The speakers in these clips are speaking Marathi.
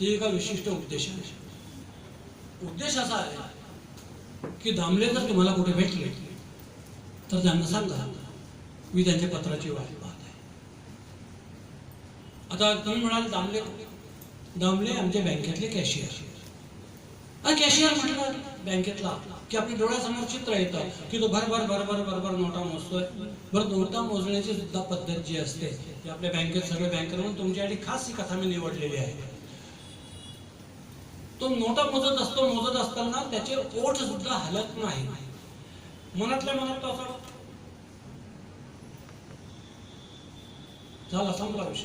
ते एका विशिष्ट उद्देशाने. उद्देश असा आहे की दामले जर तुम्हाला कुठे भेटले तर त्यांना सांगा मी त्यांच्या पत्राची वाट पाहत आहे. आता तुम्ही म्हणाल दामले दामले आमच्या बँकेतले कॅशियर. कॅशियर म्हटलं बँकेतला की आपल्या डोळ्यासमोर चित्र येतं की तो भरभर भरभर भरभर नोटा मोजतोय. बरं, नोटा मोजण्याची सुद्धा पद्धत जी असते ती आपल्या बँकेत सगळे बँकर म्हणून तुमच्यासाठी खास ही कथा मी निवडलेली आहे. तो नोटा मोजत असताना त्याचे ओठ सुद्धा हलत नाही. मनातल्या मनात तो असा झाला, संपला विषय.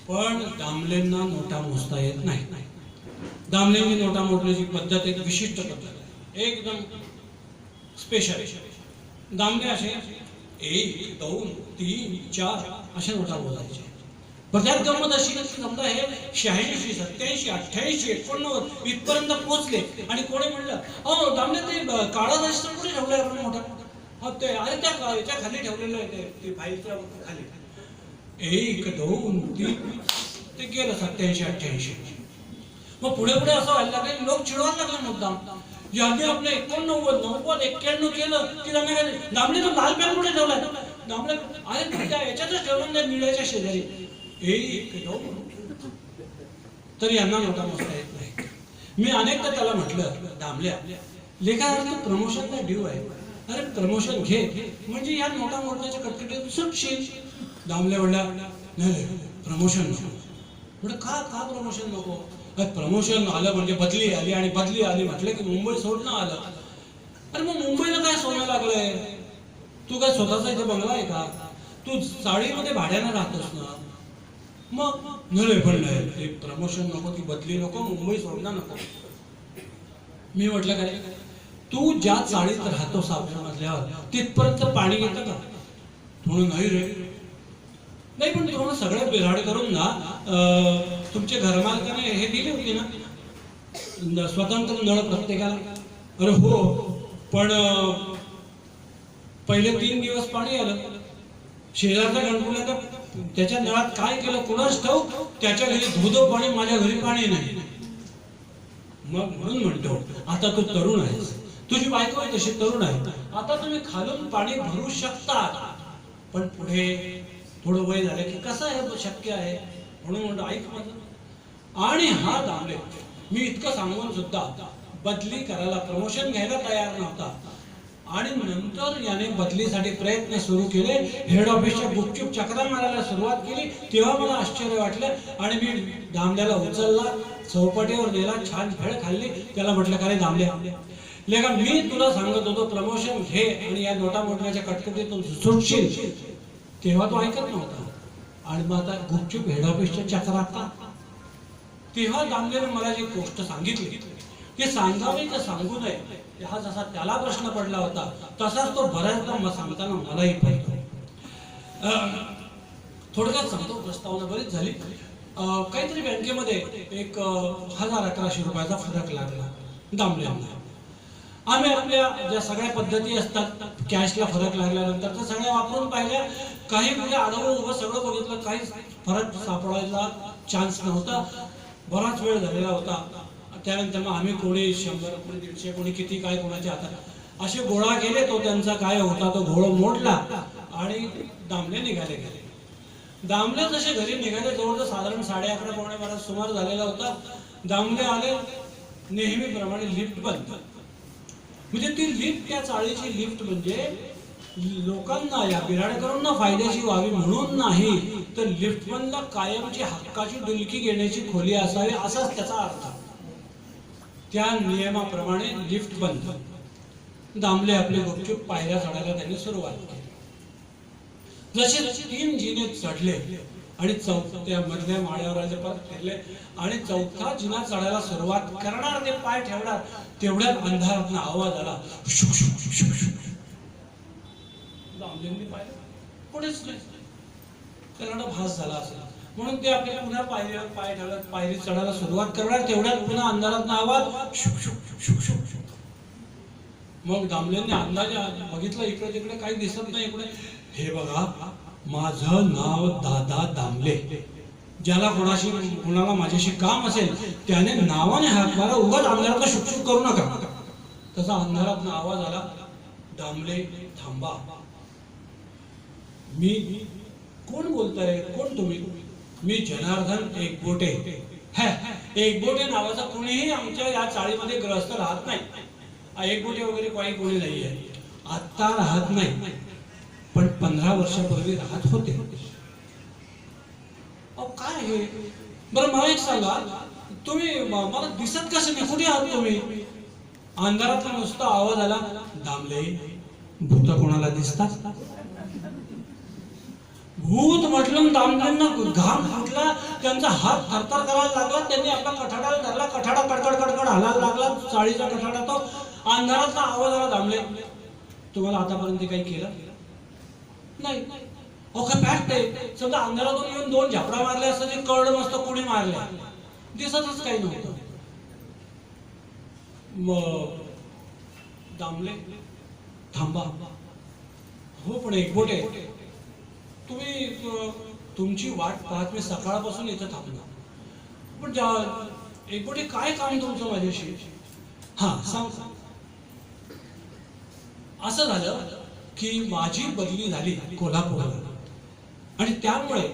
पण दामलेंना नोटा मोजता येत नाही. दामलेंची नोटा मोजण्याची पद्धत एक विशिष्ट पद्धत आहे, एकदम स्पेशल. दामले असे 1 2 3 4 अशा नोटा मोजायचे. पण त्यात गंमत अशी की समजा हे 86 87 88 89 इथपर्यंत पोहोचले आणि कोणी म्हणलं अहो दामले ते काळा रजिस्टर कुठे ठेवलंय आपण मोठा? ते अरे त्या याच्या खाली ठेवलेलं आहे ते फाईलच्या खाली. 1 2 3 ते गेलं 87 88. मग पुढे पुढे असं व्हायला लागलं, लोक चिडवायला लागले मुद्दाम. ज्यांनी आपलं 89 90 91 केलं की त्यांना दामले तो लाल पॅन कुठे ठेवलाय? दामले अरे त्या याच्यातच ठेवलं त्या निळ्याच्या शेजारी. 1 2 तरी यांना नोटा मोजता येत नाही. मी अनेकदा त्याला म्हटलं दामल्या लेखा प्रमोशनला ड्यू आहे, अरे प्रमोशन घे म्हणजे या नोटा मोजण्याच्या कटकटीत सुटशील. दामल्या म्हणला नाही प्रमोशन नको. म्हणजे का प्रमोशन नको? प्रमोशन आलं म्हणजे बदली आली आणि बदली आली म्हटलं की मुंबई सोडणं आलं. अरे मग मुंबईला काय सोनं लागलंय? तू काय स्वतःचा इथे बंगला आहे का? तू साडीमध्ये भाड्यानं राहतोस ना? मग नळे पण नाही प्रमोशन नको, ती बदली नको, मुंबई सोडणं नको. मी म्हटलं काय तू ज्या चाळीत राहतोस आपल्या मधल्यावर तिथपर्यंत पाणी घेतं का? म्हणून नाही रे. नाही पण तुम्हाला सगळ्या बिराड करून ना तुमच्या घरमालकाने हे दिली होती ना स्वतंत्र नळ प्रत्येकाला. अरे हो, पण पहिले 3 दिवस पाणी आलं. शेजारच्या गणपुराला त्याच्या नळात काय केलं कुणाच ठाऊक, त्याच्या घरी धुदं पाणी, माझ्या घरी पाणी नाही. मग म्हणून म्हणतो आता तू तरुण आहेस, तुझी बायको आहे तशी तरुण आहे, आता तुम्ही खालून पाणी भरू शकता. पण पुढे थोडं वय झालं की कसं आहे शक्य आहे? म्हणून म्हणतो ऐक माझं. आणि हा दामले मी इतकं सांगून सुद्धा बदली करायला प्रमोशन घ्यायला तयार नव्हता. आणि नंतर याने बदलीसाठी प्रयत्न सुरू केले. हेड ऑफिसच्या गुपचूप चक्रा मारायला सुरुवात केली. तेव्हा मला आश्चर्य वाटलं आणि मी दामल्याला उचलला, चौपाटीवर नेला, छान भेळ खाल्ली. त्याला म्हटलं का रे दामल्या लेखा मी तुला सांगत होतो प्रमोशन घे आणि या नोटा मोडण्याच्या कटकटीतून सुटशील, तेव्हा तो ऐकत नव्हता. आणि मग आता गुपचूप हेड ऑफिसच्या चक्रात. तेव्हा दामलेने मला जी गोष्ट सांगितली की सांगावी का सांगू नये, हा जसा त्याला प्रश्न पडला होता तसाच तो बऱ्याचदा सांगताना मलाही पडतो. थोडक्यात सांगतो, प्रस्तावना बरीच झाली. काहीतरी बँकेमध्ये एक 1000-1100 रुपयाचा फरक लागला दामल्यांना. आम्ही आपल्या ज्या सगळ्या पद्धती असतात कॅशला फरक लागल्यानंतर त्या सगळ्या वापरून पाहिल्या. काही म्हणजे आढळून उभं सगळं बघितलं, काही फरक सापडायचा चान्स नव्हता. बराच वेळ झालेला होता. त्यानंतर मग आम्ही कोणी 100 कोणी 150 कोणी किती काय कोणाच्या हातात असे गोळा केले. तो त्यांचा काय होता तो घोळ मोडला आणि दामले निघाले गेले. दामले जसे घरी निघाले जवळजवळ साधारण 11:30-12 सुमार झालेला होता. दामले आले नेहमीप्रमाणे लिफ्ट बंद. म्हणजे ती लिफ्ट त्या चाळीची लिफ्ट म्हणजे लोकांना या बिराडकरांना फायद्याची व्हावी म्हणून नाही, तर लिफ्ट बंदला कायमची हक्काची डुलकी घेण्याची खोली असावी असाच त्याचा अर्थ. त्या नियमाप्रमाणे लिफ्ट बंद. दामले आपले गुपचूप पायऱ्या चढायला त्यांनी सुरुवात केली. जसे 3 जिने चढले आणि चौथ्या मधल्या माळ्यावर आले, परत फिरले आणि चौथा जिना चढायला सुरुवात करणार, ते पाय ठेवणार तेवढ्यात अंधारातून आवाज आला शुक शुक शुक शुक. दामलेंनी पाहिलं कोणीच नाही. त्यांना भास झाला असेल म्हणून ते आपल्या पुन्हा पायरीवर पाय ठेवला, पायरी चढायला सुरुवात करणार तेवढ्यात पुन्हा अंधारातून आवाज शुक शुक शुक शुक शुक. मग दामलेंनी अंदाजे बघितलं इकडे तिकडे काही दिसत नाही. इकडे हे बघा माझं नाव दादा दामले. ज्याला कोणाला माझ्याशी काम असेल त्याने नावाने हाक मारा, उगाच अंधारातला शुकशुक करू नका. तसा अंधारात आवाज आला, दामले थांबा. मी कोण बोलताय, कोण तुम्ही? मी जनार्दन एकबोटे. एकबोटे नावाचा कोणीही आमच्या या चाळीमध्ये ग्रस्त राहत नाही. एकबोटे वगैरे कोणी नाही आहे, आत्ता राहत नाही, पण 15 वर्षापूर्वी राहत होते. काय हे? बरं मला एक सांगा, तुम्ही मला दिसत कसं नाही, कुठे आहात तुम्ही? अंधारातला नुसता आवाज आला, दामले भूत कोणाला दिसतात? भूत म्हटलं, दामलेंना घाम फुटला, त्यांचा हात थरथर करायला लागला. त्यांनी आपला कठाडा धरला, कठाडा कडकड कडकड हालायला लागला, चाळीचा कठाडा. तो अंधारातला आवाज आला, दामले तुम्हाला आतापर्यंत काही केलं नाही? ओके फॅक्ट आहे. समजा अंधारातून येऊन 2 झापडा मारले असतं, ते कळलं नसतं कोणी मारले, दिसतच काही नव्हतं. मग दामले थांबा. हो पण एकबोटे, तुम्ही तुमची वाट पाहत मी सकाळपासून इथं थांबलो, पण एकबोटे काय काम तुमचं माझ्याशी? हा सांग. असं झालं की माझी बदली झाली कोल्हापूरला, आणि त्यामुळे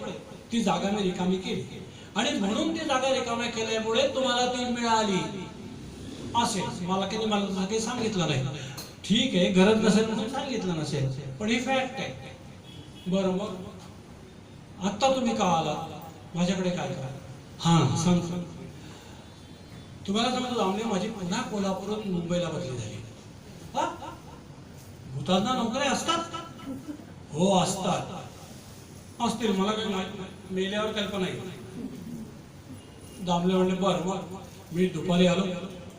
ती जागा मी रिकामी केली, आणि म्हणून ती जागा रिकामी केल्यामुळे तुम्हाला ती मिळाली असेल. मला काही सांगितलं नाही. ठीक आहे, गरज नसेल म्हणून सांगितलं नसेल, पण ही फॅक्ट आहे. बरं, मग आता तुम्ही का आला माझ्याकडे? काय करा? हा सांग. तुम्हाला सांगतो दामले, माझी पुन्हा कोल्हापूरहून मुंबईला बदली झाली. भूतांना नोकऱ्या असतात? हो असतात, असतील, मला काही मेल्यावर कल्पना नाही. दामले म्हणले, बरं मग मी दुपारी आलो,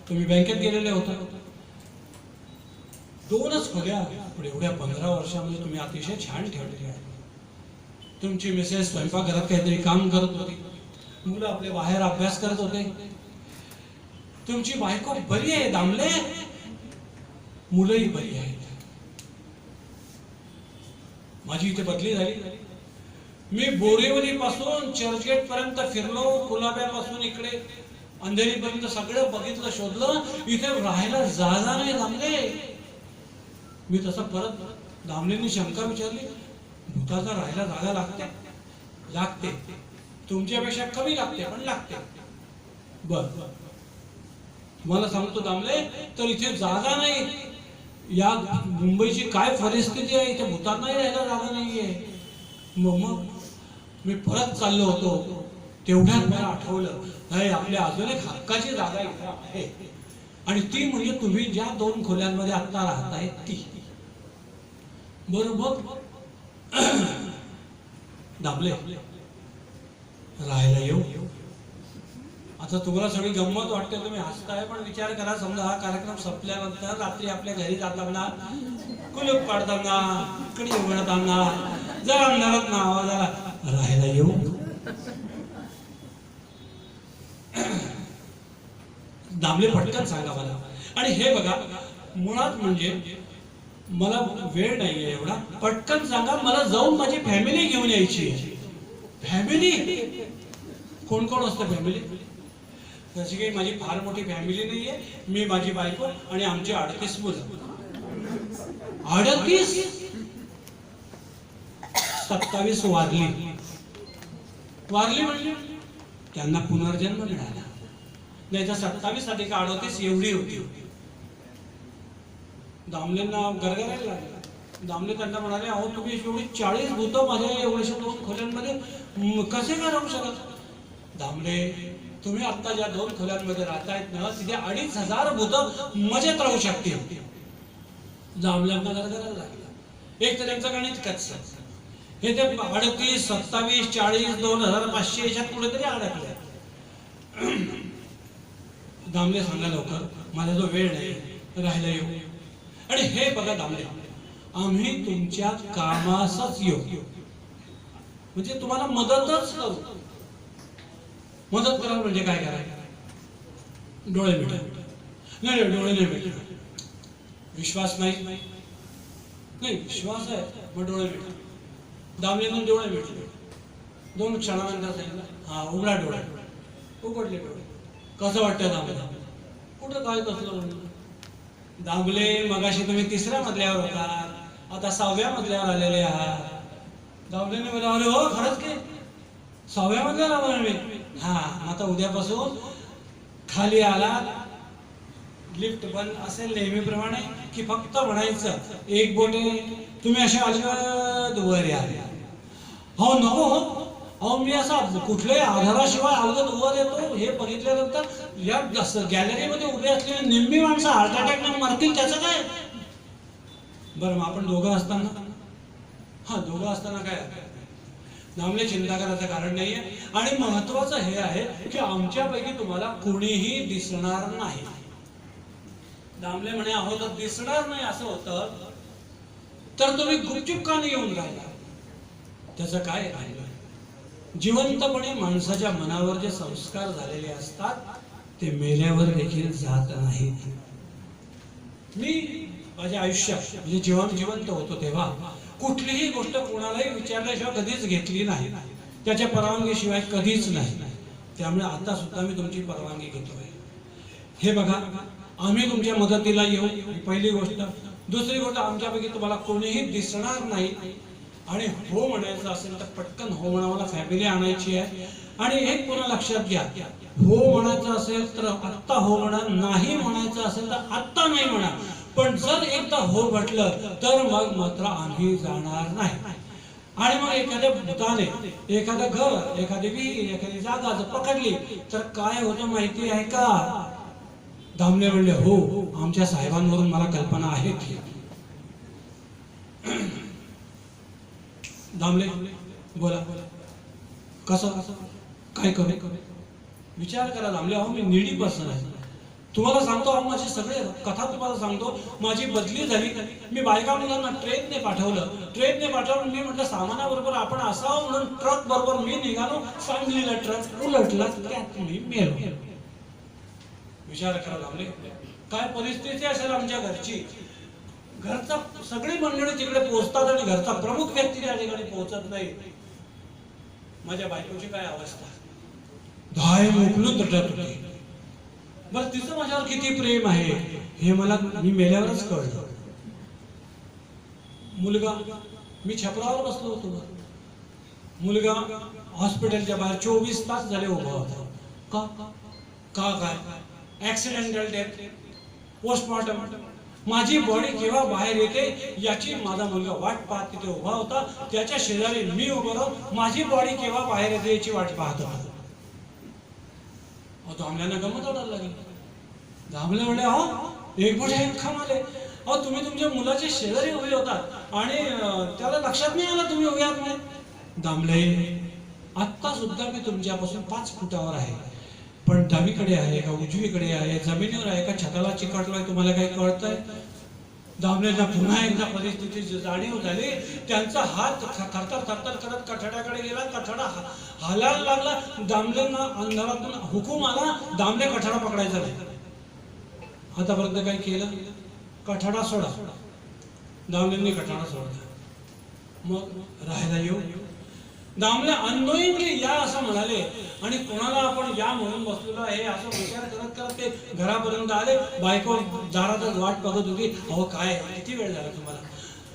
तुम्ही बँकेत गेलेले होता. 2च खोल्या, पण एवढ्या 15 वर्षामध्ये तुम्ही अतिशय छान ठेवलेली आहे. तुमची मिसेस स्वयंपाकघरात काहीतरी काम करत होती, मुलं आपले बाहेर अभ्यास करत होते. तुमची बायको बरी आहे दामले, मुलंही बरी आहेत. माझी इथे बदली झाली. मी बोरिवली पासून चर्चगेट पर्यंत फिरलो, कुलाब्यापासून इकडे अंधेरीपर्यंत सगळं बघितलं, शोधलं. इथे राहायला जागा नाही दामले. मी तसं परत, दामलेंनी शंका विचारली, भूताचा राहायला जागा लागते? लागते, तुमच्यापेक्षा कमी लागते, पण लागते. बर, मला सांगतो दामले, तर इथे जागा नाही. या मुंबईची काय परिस्थिती आहे, इथे भूतांनाही राहायला जागा नाहीये. मग मी परत चाललो होतो, तेवढ्यात मला आठवलं, नाही आपल्या अजून एक हक्काची जागा इथे आहे, आणि ती म्हणजे तुम्ही ज्या 2 खोल्यांमध्ये आता राहताय ती. बरोबर दामले, राहायला येऊ? आता तुम्हाला सगळी गंमत वाटते, तुम्ही हसताय, पण विचार करा, समजा हा कार्यक्रम संपल्यानंतर रात्री आपल्या घरी जाताना, कुलूप काढताना, कडी उघडताना जर अंधारात ना आवाज आला, राहायला येऊ? दामले पटकन सांगा मला. आणि हे बघा, मुळात म्हणजे मला वेळ नाहीये एवढा, पटकन सांगा, मला जाऊन माझी फॅमिली घेऊन यायची. फॅमिली? कोण कोण असतं फॅमिली? तशी काही माझी फार मोठी फॅमिली नाहीये. मी, माझी बायको आणि आमची 38 मुलं. 38? 27 वारली म्हणजे त्यांना पुनर्जन्म मिळाला. नाही तर 27 अधिक 38 एवढी होती. दामलेंना गरगरायला लागला. दामले त्यांना म्हणाले, अहो तुम्ही एवढी 40 भूत माझ्या एवढ्याशा 2 खोल्यांमध्ये कसे काय राहू शकत? दामले, तुम्ही आता ज्या 2 खोल्यांमध्ये राहतायत ना, तिथे 2500 भूत मजेत राहू शकतील. दामल्यांना गरगरायला लागला. एक तर त्यांचं गणित कच्चं, हे ते 38, 27, 40, 2500 याच्यात कुठेतरी अडकले. दामले सांगा लवकर, माझा जो वेळ नाही, राहायला येऊ. आणि हे बघा दामले, आम्ही तुमच्या कामासच येऊ, म्हणजे तुम्हाला मदतच करू. मदत करा म्हणजे काय करायचं? डोळे मिटा. नाही, डोळे नाही मिटणार. विश्वास नाही? नाही, विश्वास आहे, मग डोळे मिटा. दामलेंना डोळे मिटले. 2 क्षणानंतर सांगितलं, हा उघडा डोळे. उघडले डोळे. कसं वाटतं दामले? कुठं काय कसलं म्हणलं? दामले, मगाशी तुम्ही 3ऱ्या मजल्यावर होता, आता 6व्या मजल्यावर आलेले आहात. दामलेने मला अरे हो खरंच की 6व्या मजल्यावर आलो मी. हा, आता उद्यापासून खाली आला, लिफ्ट बंद असेल नेहमीप्रमाणे, की फक्त म्हणायचं एक बोटे तुम्ही अशा अलगद वर या. हो नको हो, अहो मी असा कुठल्याही आधाराशिवाय अलगद वर येतो हे बघितल्यानंतर या गॅलरीमध्ये उभे असलेले निम्मी माणसं हार्ट अटॅकने मरतील, त्याचं काय? बरं मग आपण दोघं असताना, हा दोघं असताना काय दामले, चिंता करायचं कारण नाहीये. आणि महत्वाचं हे आहे की आमच्यापैकी तुम्हाला कोणीही दिसणार नाही. दामले म्हणे अहो तर दिसणार नाही असं होतं तर तुम्ही गुपचूप का नाही येऊन राहिला? त्याचं काय राहिलं? जिवंतपणे माणसाच्या मनावर जे संस्कार झालेले असतात ते मेल्यावर देखील जात नाहीत. मी माझ्या आयुष्यात म्हणजे जेव्हा जिवंत होतो तेव्हा कुठलीही गोष्ट कोणालाही विचारल्याशिवाय कधीच घेतली नाही, त्याच्या परवानगीशिवाय कधीच नाही. त्यामुळे आता सुद्धा मी तुमची परवानगी घेतोय. हे बघा, आम्ही तुमच्या मदतीला येऊ, पहिली गोष्ट. दुसरी गोष्ट, आमच्यापैकी तुम्हाला कोणीही दिसणार नाही. आणि हो म्हणायचं असेल तर पटकन हो म्हणा, मला फॅमिली आणायची आहे. आणि एक पुन्हा लक्षात घ्या, हो म्हणायचं असेल तर आत्ता हो म्हणा, नाही म्हणायचं असेल तर आत्ता नाही म्हणा. पण जर एकदा हो म्हटलं तर मग मात्र आम्ही जाणार नाही. आणि मग एखाद्या भूताने एखादं घर, एखादी विहीर, एखादी जागा जर पकडली तर काय होतं माहिती आहे का? दामले म्हणले हो, आमच्या साहेबांवरून मला कल्पना आहे. दामले बोला, कसं काय करू? विचार करा दामले. अहो मी निडी पर्सन आहे, तुम्हाला सांगतो. अहो माझी सगळे कथा तुम्हाला सांगतो. माझी बदली झाली, मी बायका मुलांना ट्रेनने पाठवलं. मी म्हटलं सामानाबरोबर आपण असावं म्हणून ट्रक बरोबर मी निघालो. सांगलीला ट्रक उलटला, त्यात मी मेलो. विचार करा दामले, काय परिस्थिती असेल आमच्या घरची. घरचा सगळी मंडळी तिकडे पोहोचतात आणि घरचा प्रमुख व्यक्ती त्या ठिकाणी पोहोचत नाही. माझ्या बायकोची काय अवस्था, धाय मोकलून रडत होती. बरं तिचं माझ्यावर किती प्रेम आहे हे मी मेल्यावरच कळलं. मुलगा, मी छपरावर बसलो होतो, मुलगा हॉस्पिटलच्या बाहेर 24 तास झाले उभा होता. का काय ऍक्सिडेंटल डेथ, पोस्टमॉर्टम. माझी बॉडी केव्हा बाहेर येते याची माझा मुलगा वाट पाहत तिथे उभा होता. त्याच्या शेजारी मी उभा राहून माझी बॉडी केव्हा बाहेर येते याची वाट पाहत होता. दामल्यांना गमत वाटायला लागली. दामले म्हणे अहो एक मोठे आले. अहो तुम्ही तुमच्या मुलाच्या शेजारी उभे होतात आणि त्याला लक्षात नाही आलं तुम्ही उभे आहात म्हणे. दामले, आत्ता सुद्धा मी तुमच्यापासून 5 फुटावर आहे, पण डावीकडे आहे का उजवीकडे आहे, जमिनीवर आहे का छताला चिकटलोय, तुम्हाला काही कळतंय? दामलेंना पुन्हा एकदा परिस्थितीची जाणीव झाली. त्यांचा हात थरथर करत कठड्याकडे गेला. कठडा हालायला लागला. दामलेंना अंधारातून हुकूम आला, दामले कठडा पकडायचा नाही. आतापर्यंत काय केलं? कठडा सोडा. दामलेंनी कठडा सोडला. मग राहायला येऊ. दामले अननोइंगली या असं म्हणाले आणि कोणाला आपण या म्हणून बसलेलो आहे असं विचार करत करत ते घरापर्यंत आले. बायको दारातच वाट बघत होती. अहो काय किती वेळ झाला तुम्हाला?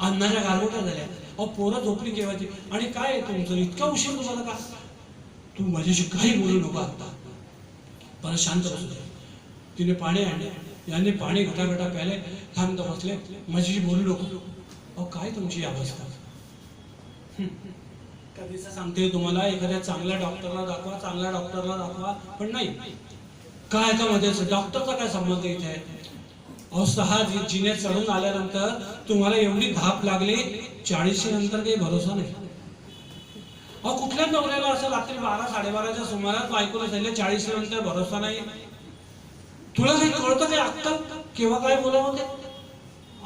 अन्नाच्या गारगोट्या झाल्या. अहो पोरं झोपली केव्हाची. आणि काय तुमचं इतका उशीर तुम्हाला का? तू माझ्याशी काही बोलू नको आता, परत शांत बसू दे. तिने पाणी आणले, यांनी पाणी घटाघटा प्याले, शांत बसले. माझ्याशी बोलू नको. अहो काय तुमची अवस्था? कधीच सांगते तुम्हाला एखाद्या चांगल्या डॉक्टरला दाखवा, पण नाही. काय का मध्ये डॉक्टरचा काय संबंध इथे आहे? अहो 6 जिने चढून आल्यानंतर तुम्हाला एवढी धाप लागली, 40 नंतर काही भरोसा नाही. अहो कुठल्या नवऱ्याला असं रात्री 12-12:30च्या सुमारास बायकोला झाले 40 नंतर भरोसा नाही? तुला काही कळतं काय अक्कल केव्हा काय बोलावं ते?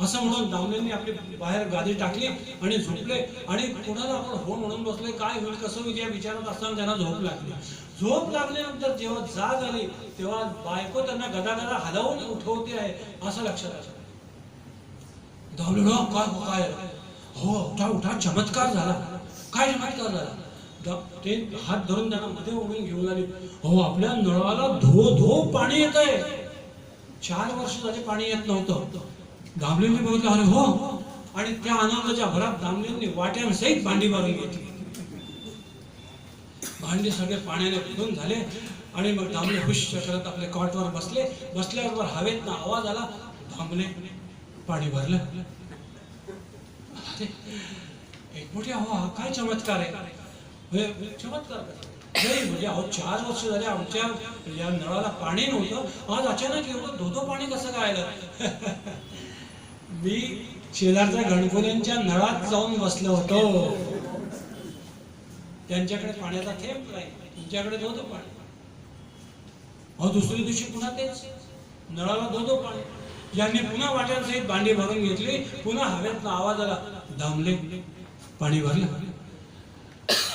असं म्हणून दामलेंनी आपली बाहेर गादी टाकली आणि झोपले. आणि कोणाला आपण हो म्हणून बसले, काय होईल कसं होईल या विचारात असताना त्यांना झोप लागली. झोप लागल्यानंतर जेव्हा जाग आली तेव्हा बायको त्यांना गदागदा हलवून उठवते आहे असं लक्षात आलं. दामले काय काय हो उठा उठा, चमत्कार झाला. काय चमत्कार झाला? ते हात धरून त्यांना मध्ये ओढून घेऊन आले. हो, आपल्या नळाला धो धो पाणी येत आहे. 4 वर्ष झाले पाणी येत नव्हतं. दामलेंनी बघितलं, अरे हो. आणि त्या आनंदाच्या भरात दामलेंनी वाट्यांसहित भांडी भरून घेतली. भांडी सगळे पाण्याने भरून झाले आणि मग दामले हुश करत आपल्या कॉटवर बसले. बसल्याबरोबर हवेतनं आवाज आला, दामले पाणी भरलं. एक मोठी हवा, काय चमत्कार आहे. चमत्कार म्हणजे अहो 4 वर्ष झाले आमच्या या नळाला पाणी नव्हतं, आज अचानक एवढं धोधो पाणी कसं काय आलं. मी शेजारच्या गणकोल्यांच्या नळात जाऊन बसलो होतो. त्यांच्याकडे पाण्याचा थेंब नाही, तुमच्याकडे धोधो पाणी. अहो दुसऱ्या दिवशी पुन्हा तेच, नळाला धोधो पाणी. यांनी पुन्हा वाट्यांसहित भांडी भरून घेतली. पुन्हा हवेत आवाज आला, दामले पाणी भरलं.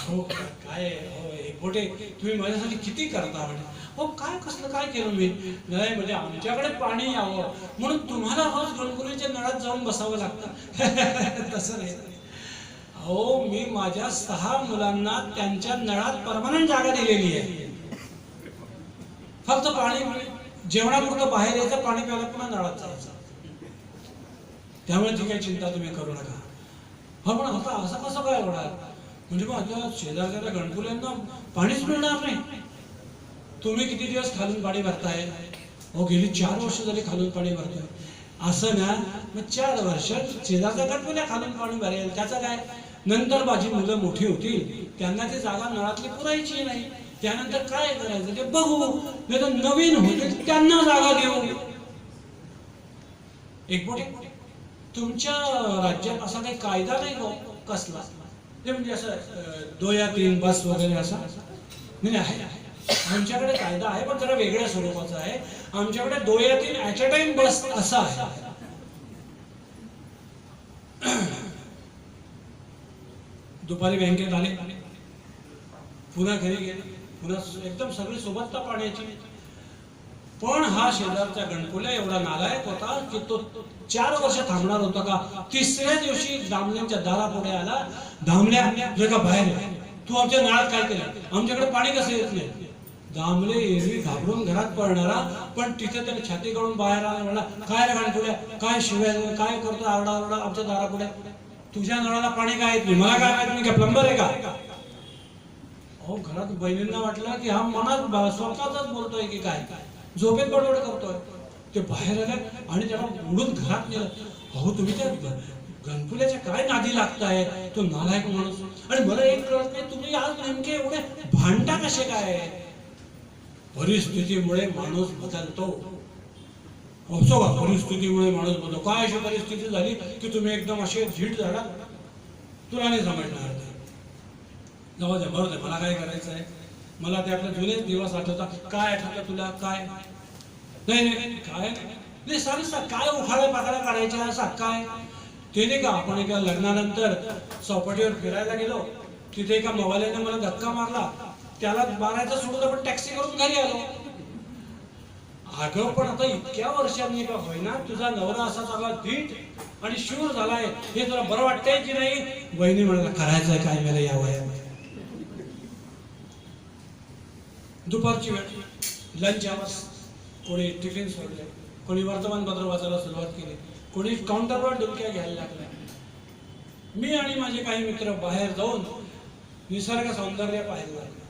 हो काय हो एकबोटे, तुम्ही माझ्यासाठी किती करता म्हणजे. हो काय कसलं काय केलं मी. नाही म्हणजे आमच्याकडे पाणी यावं म्हणून तुम्हाला रोज गणगोलीच्या नळात जाऊन बसावं लागतं. तसं नाही. हो, मी माझ्या 6 मुलांना त्यांच्या नळात परमनंट जागा दिलेली आहे. फक्त पाणी जेवणापुरतं बाहेर यायचं, पाणी प्यायला पुन्हा नळात जायचं. त्यामुळे ती काही चिंता तुम्ही करू नका. हा पण आता असं कसं काय होणार. म्हणजे मग आता शेजारच्या गणकुल्यांना पाणीच मिळणार नाही. तुम्ही किती दिवस खालून पाणी भरताय. हो गेली 4 वर्ष झाली खालून पाणी भरतोय. असं ना, मग 4 वर्ष शेजारच्या गणकुल्या खालून पाणी भरेल, त्याचं काय. नंतर माझी मुलं मोठी होतील, त्यांना ती जागा नळातली पुरायची नाही. त्यानंतर काय करायचं ते बघू. नाही तर नवीन होतील त्यांना जागा देऊ. एक मोठे तुमच्या राज्यात असा काही कायदा नाही हो कसला. ते म्हणजे असं 2 या 3 बस वगैरे असा नाही आहे. आमच्याकडे कायदा आहे पण जरा वेगळ्या स्वरूपाचा आहे. आमच्याकडे 2 या 3 ॲट अ टाइम बस असा आहे. दुपारी बँकेत आले, पुन्हा घरी गेले, पुन्हा एकदम सगळी सोबत पाण्याची. पण हा शेजारच्या गणकुल्या एवढा नालायक होता की तो 4 वर्ष थांबणार होता का. 3ऱ्या दिवशी दामल्यांच्या दारापुढे आला, दामल्या जे का बाहेर, तू आमच्या नळात काय केलं, आमच्याकडे पाणी कसं येत नाही. दामले एरवी घाबरून घरात पडणारा, पण तिथे त्याने छाती काढून बाहेर आला. म्हणला, काय रे गणकुल्या, काय शिवाय काय करतो आरडाओरडा आमच्या दारापुढे. तुझ्या नळाला पाणी काय येत नाही, मला काय माहित, मी काय प्लंबर आहे का. अहो घरात बहिणींना वाटलं की हा मनात स्वतःच बोलतोय की काय, झोपेत बडबड करतोय. ते बाहेर आले आणि त्याला उडून घरात नेलं. अहो तुम्ही त्या गणपुल्याच्या काय नादी लागताय, तो नालायक माणूस. आणि मला एक कळत नाही, तुम्ही आज नेमके एवढे भांडता कसे काय. परिस्थितीमुळे माणूस बदलतो. असो का, परिस्थितीमुळे माणूस बदलतो. काय अशी परिस्थिती झाली की तुम्ही एकदम असे झीट झाला, तुला नाही समजणार. जाऊ दे, बरोबर, मला काय करायचं आहे. मला ते आपले जुनेच दिवस आठवतात. काय आठवतं तुला, काय नाही नाही काय नाही सांग, काय उखाड्या पाकड्या काढायच्या असा काय. ते नाही का, आपण एका लग्नानंतर चौपाटीवर फिरायला गेलो, तिथे एका मोबाईलने मला धक्का मारला, त्याला मारायचं सोडून आपण टॅक्सी करून घरी आलो. अगं पण आता इतक्या वर्षांनी का होईना तुझा नवरा असा चांगला धीट आणि शूर झालाय, हे तुला बरं वाटतंय की नाही. बहिणी म्हणाला, करायचंय काय मला या वयामध्ये. दुपारची वेळ, लंच आवर्स, कोणी टिफिन सोडले, कोणी वर्तमानपत्र वाचायला सुरुवात केली, कोणी काउंटरवर डुलक्या घ्यायला लागल्या. मी आणि माझे काही मित्र बाहेर जाऊन निसर्ग सौंदर्य पाहायला लागले.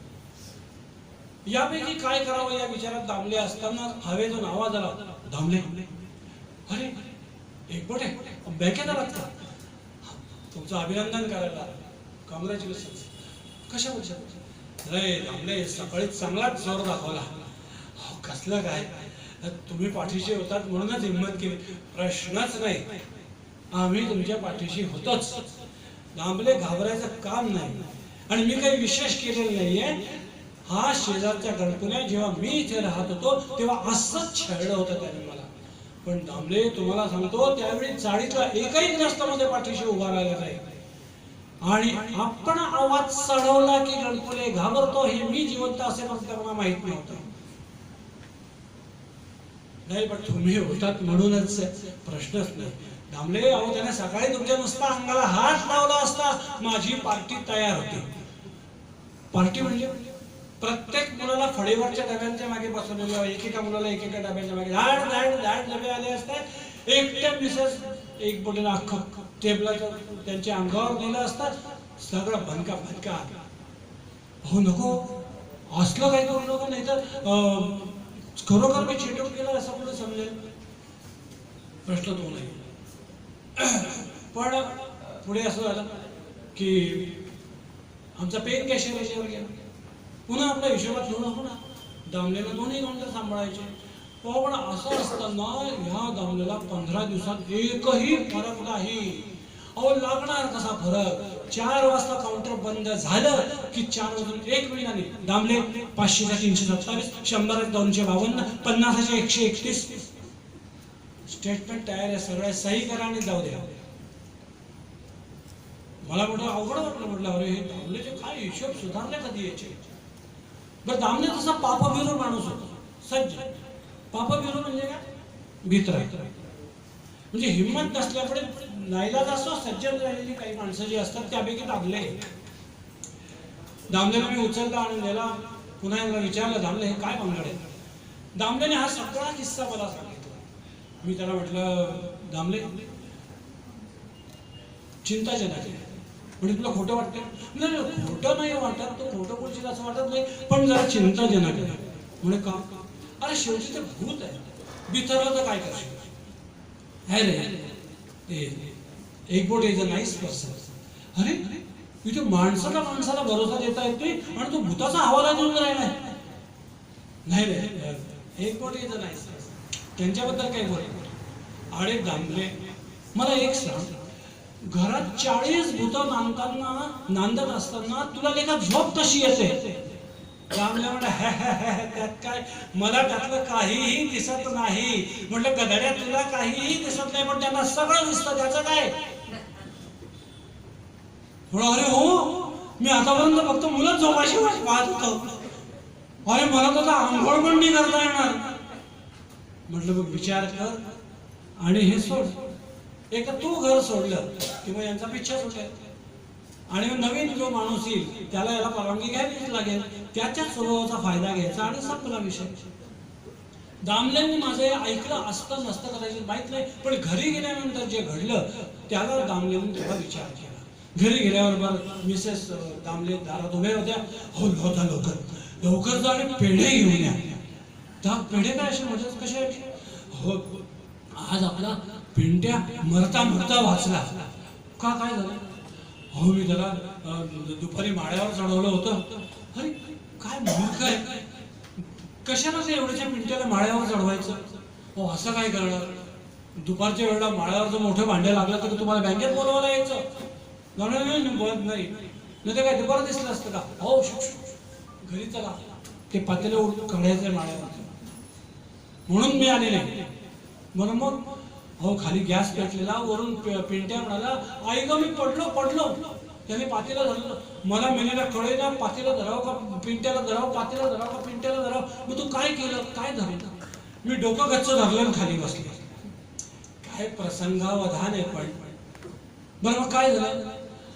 यापैकी काय करावं या विचारात दामले असताना हवेतून आवाज आला, दामले. अरे एकबोटे, बँकेत आलात का. तुमचं अभिनंदन करायला, कॉंग्रॅच्युलेशन. कशा वर्षात. अरे दामले, सकाळी चांगलाच जोर दाखवला. कसलं काय, तुम्ही पाठीशी होतात म्हणूनच हिंमत केली. प्रश्नच नाही, आम्ही तुमच्या पाठीशी होतोच. दामले, घाबरायचं काम नाही. आणि मी काही विशेष केलेलं नाहीये. हा शेजारच्या गणकुल्या जेव्हा मी इथे राहत होतो तेव्हा असंच छळलं होतं त्याने मला. पण दामले, तुम्हाला सांगतो, त्यावेळी चाळीतला एकही ग्रस्त मध्ये पाठीशी उभा राहिला नाही. आणि आपण आवाज चढवला की गणकुले घाबरतो, हे मी जिवंत असेपर्यंत मला माहित नव्हतं. नाही पण तुम्ही होतात म्हणूनच प्रश्नच नाही. दामले, अहो त्याने सकाळी तुमच्या नुसता अंगाला हात लावला असता माझी पार्टी तयार होती. पार्टी म्हणजे प्रत्येक मुलाला फळीवरच्या डब्यांच्या मागे बसवलेलं, एकेका मुलाला एकेका डब्यांच्या मागे धाड धाड धाड डबे आले असतात. एकट्या मिसेस एक बोटीला अख्खं टेबलाचं त्यांच्या अंगावर दिलं असतात. सगळं भनका भनका. हो नको, असलं काही करू नको, नाही तर खरोखर मी चिटून गेला असं पुढे समजेल. प्रश्न तो नाही. पण पुढे असं झालं की आमचा पेन कॅशियर याच्यावर गेला. पुन्हा आपल्या हिशोबात घेऊन आपण दामलेला दोन्ही काउंटर सांभाळायचे. पण असं असताना ह्या दामलेला 15 दिवसात एकही फरक नाही. अहो लागणार कसा फरक? 4 वाजता काउंटर बंद झालं की 4 वाजून 1 मिनिटाने दामले 500चा 327, 100चा 252, 50चा 131. स्टेटमेंट तयार आहे, सगळ्या सही करा आणि जाऊ द्या. मला म्हटलं अवघड वाटलं. म्हटलं अरे हे दामलेचे काय हिशोब सुधारले कधी याचे? बरं, दामले तसा पापविरू माणूस होता, सज्ज. पापविरू म्हणजे काय? भित्र. म्हणजे हिंमत नसल्यामुळे नाईलाज असो सज्जन राहिलेली काही माणसं जी असतात त्यापैकी दामले. दामलेला मी उचलला आणि त्याला पुन्हा एकदा विचारलं, दामले हे काय पंगड आहे? दामलेने हा सगळा किस्सा मला सांगितला. मी त्याला म्हटलं, दामले चिंताजनक आहे. म्हणजे तुला खोटं वाटतं? नाही, खोटं नाही वाटत, तो खोटं बोलशील असं वाटत नाही, पण जरा चिंताजनक आहे. म्हणजे का? अरे शेवटी ते भूत आहे, बिथरलं तर काय करशील? अरे एक बोट इज अ नाईस पर्सन. अरे इथे माणसाला भरोसा देता येते आणि तो भूताचा हवाला देऊन राहिलाय. नाही रे, एक बोट इज अ नाईस पर्सन. त्यांच्याबद्दल काय बोल? अरे दामले, मला एक सांग, घरात 40 भूतं नांदत असताना तुला लेखा झोप कशी येते? दामले म्हटलं, त्यात काय, मला त्यातलं काहीही दिसत नाही. म्हटलं गधड्या, तुला काहीही दिसत नाही पण त्यांना सगळं दिसतं, त्याचं काय? अरे हो, मी आतापर्यंत फक्त मुलं झोपाशी पाहत होतो. अरे मला तर आंघोळ पण नाही करता येणार. म्हटलं मग विचार कर आणि हे सोड. एक तू घर सोडलं किंवा यांचा पिच्छा सुटेल आणि नवीन जो माणूस येईल त्याला याला परवानगी घ्यावीच लागेल. त्याच्याच स्वभावाचा फायदा घ्यायचा आणि संपला विषय. दामलेंनी माझं ऐकलं असतं नसतं कदाचित माहित नाही, पण घरी गेल्यानंतर जे घडलं त्याला दामलेंनी थोडा विचार केला. घरी गेल्यावर बरं मिसेस दामले दारात उभ्या होत्या. हो होता, लवकर जा आणि पेढे घेऊन या. त्या पेढे काय असे मजेच कसे? हो, आज आपला पिंट्या मरता वाचला. का, काय झालं? हो, मी त्याला दुपारी माळ्यावर चढवलं होतं. अरे काय मूर्ख आहे, कशाला ते एवढ्याच्या पिंट्याला माळ्यावर चढवायचं? हो, असं काय करणार? दुपारच्या वेळेला माळ्यावर जर मोठे भांडे लागलं तर तुम्हाला बँकेत बोलवायला यायचं? नाही तर काय दुपार दिसलं असतं का? हो, घरी चला, ते पातेलं काढायचं माळ्यावर, म्हणून मी आले नाही. म्हणून मग हो, खाली गॅस पेटलेला, वरून पिंट्या म्हणाला, आई ग मी पडलो. त्याने पातेला धरलं. मला मेलेला कळेना, पातेला धराव का पिंट्याला धराव, पातेला धराव का पिंट्याला धराव. मग तू काय केलं? काय धरलं? मी डोकं गच्च धरलं खाली बसले. काय प्रसंगावधान आहे. पण बरं मग काय झालं?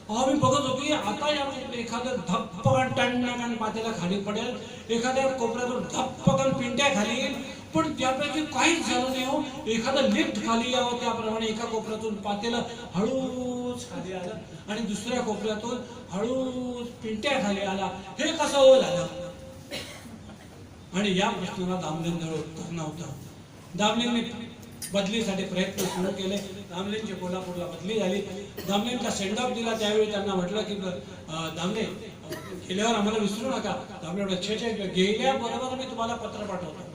मी बघत होती आता या एखादं धप्पकन टन पातेला खाली पडेल, एखाद्या कोपऱ्यातून धप्पकन पिंट्या खाली येईल, पण त्यापैकी काहीच झालं नाही. हो, एखादं लिफ्ट खाली यावं त्याप्रमाणे एका कोपऱ्यातून पातेलं हळूच खाली आलं आणि दुसऱ्या कोपऱ्यातून हळूच पिंट्या खाली आला. हे कसं हो झालं? आणि या प्रश्नाला दामलेंजवळ उत्तर नव्हतं. दामलेंनी बदलीसाठी प्रयत्न सुरू केले. दामलेंची कोल्हापूरला बदली झाली. दामलेंचा सेंड ऑफ दिला. त्यावेळी त्यांना म्हटलं की दामले गेल्यावर आम्हाला विसरू नका. दामले म्हटलं, गेल्याबरोबर मी तुम्हाला पत्र पाठवतो,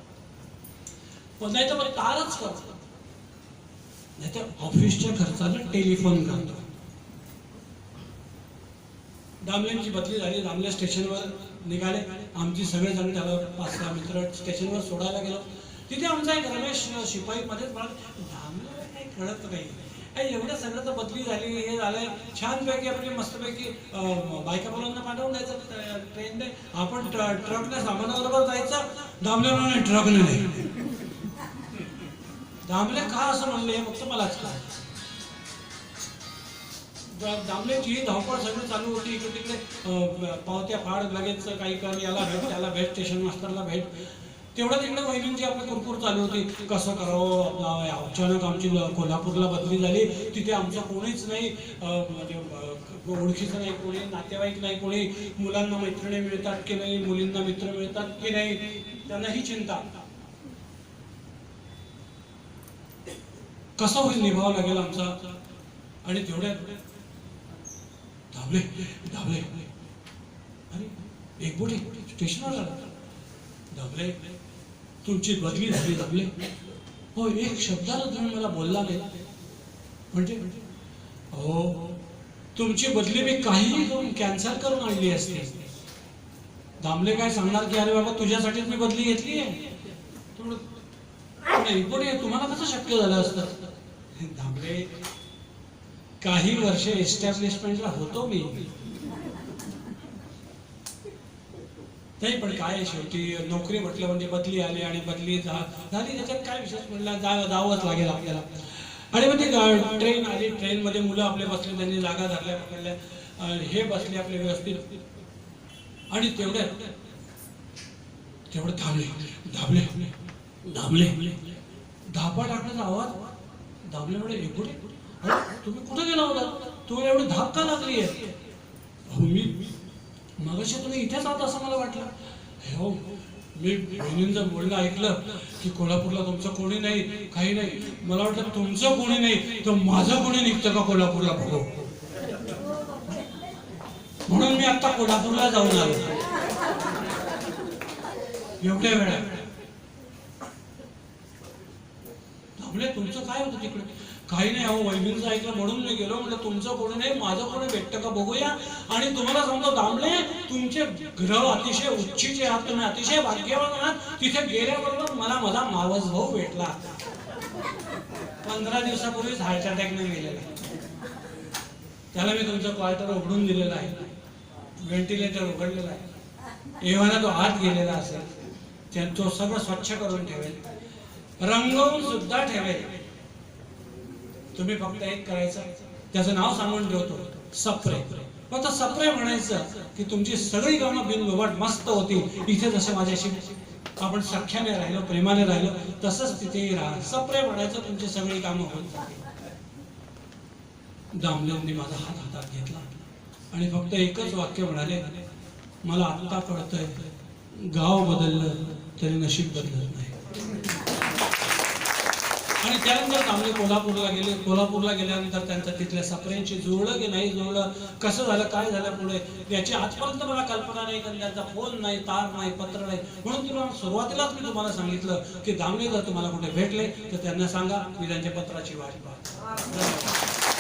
पण नाही तर मग तारच करतो, नाही तर ऑफिसच्या खर्चाला टेलिफोन करतो. दामलेंची बदली झाली. दामले स्टेशनवर निघाले. आमची सगळेजण त्याला 5-6 मित्र स्टेशनवर सोडायला गेलो. तिथे आमचा एक रमेश शिपाई मध्येच म्हणाला, दामले काही कळत नाही, एवढं सगळं तर बदली झाली, हे झालंय, छानपैकी आपली मस्तपैकी बायका मुलांना पाठवून द्यायचं ट्रेनने, आपण ट्रकने सामानाबरोबर जायचं. दामले म्हणाले, ट्रकने नाही. दामले का असं म्हणले हे फक्त मलाच कळलं. दामलेची धावपळ सगळी चालू होती. इकडे तिकडे पावत्या फाड, लगेच काही कर, याला भेट त्याला भेट, स्टेशन मास्टरला भेट. तेवढं तिकडे वहिनींची आपली कुरकुर चालू होती, कसं करावं. अचानक आमची कोल्हापूरला बदली झाली, तिथे आमचं कोणीच नाही, म्हणजे ओळखीचं नाही कोणी, नातेवाईक नाही कोणी, मुलांना मैत्रिणी मिळतात की नाही, मुलींना मित्र मिळतात की नाही, त्यांना ही चिंता. कसं होईल, निभावं लागेल आमचा. आणि तेवढ्यात दामले दामले अरे एकबोटे स्टेशनवर आला. दामले तुमची बदली झाली. दामले हो, एक शब्दाला तुम्ही मला बोलला नाही. म्हणजे हो, तुमची बदली मी काहीही करून कॅन्सल करून आणली असती. दामले काय सांगणार की अरे बाबा तुझ्यासाठीच मी बदली घेतली आहे. एकबोटे तुम्हाला कसं शक्य झालं असतं. दामले काही वर्ष एस्टॅब्लिशमेंटला होतो मी. नाही पण काय शेवटी नोकरी म्हटलं म्हणजे बदली आली आणि बदली झाली, त्याच्यात काय विशेष म्हटलं, जावंच लागेल आपल्याला. आणि मग ती ट्रेन आली, ट्रेनमध्ये मुलं आपले बसले, त्यांनी जागा धरल्या पकडल्या, हे बसले आपले व्यवस्थित. आणि तेवढं थांबले. दाबले दाबले धापा टाकण्याचा आवाज. दाबले म्हणजे एकूण तुम्ही कुठे गेला होता, तुम्हाला एवढी धाप का लागली आहे. मी मगाशी तुम्ही इथेच आहात असं मला वाटलं. हो, मी बहिणींचं बोलणं ऐकलं की कोल्हापूरला तुमचं कोणी नाही, काही नाही. मला वाटलं तुमचं कोणी नाही तर माझं कोणी निघतं का कोल्हापूरला बघू, म्हणून मी आता कोल्हापूरला जाऊन आलो एवढ्या वेळा. दामले तुमचं काय होतं तिकडे. काही नाही अहो, वैभवींचं ऐकलं म्हणून मी गेलो. म्हणजे तुमचं कोणी नाही, माझं कोणी भेटतं का बघूया. आणि तुम्हाला सांगतो दामले, तुमचे ग्रह अतिशय उच्चीचे आहात, तुम्ही अतिशय भाग्यवान आहात. तिथे गेल्याबरोबर मला माझा मावस भाऊ भेटला. 15 दिवसापूर्वीच हार्ट अटॅकने गेलेला. त्याला मी तुमचं क्वार्टर उघडून दिलेलं आहे, व्हेंटिलेटर उघडलेलं आहे. एव्हाना तो आत गेलेला असेल, तो सगळं स्वच्छ करून ठेवेल, रंगवून सुद्धा ठेवेल. तुम्ही फक्त एक करायचं, त्याचं नाव सांगून ठेवतो, सप्रे. फक्त सप्रे म्हणायचं की तुमची सगळी कामं बिनगोबट मस्त होती. इथे जसं माझ्याशी आपण सख्याने राहिलो, प्रेमाने राहिलो, तसंच तिथेही राहा. सप्रे म्हणायचं, तुमची सगळी कामं होत. दामलेंनी माझा हात हातात घेतला आणि फक्त एकच वाक्य म्हणाले, मला आत्ता कळतंय, गाव बदललं तरी नशीब बदलत नाही. आणि त्यानंतर दामले कोल्हापूरला गेले. कोल्हापूरला गेल्यानंतर त्यांचं तिथल्या सप्रेंशी जुळलं की नाही जुळलं, कसं झालं, काय झालं पुढे, याची आजपर्यंत मला कल्पना नाही. कारण त्यांचा फोन नाही, तार नाही, पत्र नाही. म्हणून तुम्हाला सुरुवातीलाच मी तुम्हाला सांगितलं की दामले जर तुम्हाला कुठे भेटले तर त्यांना सांगा मी त्यांच्या पत्राची वाट पाहतो.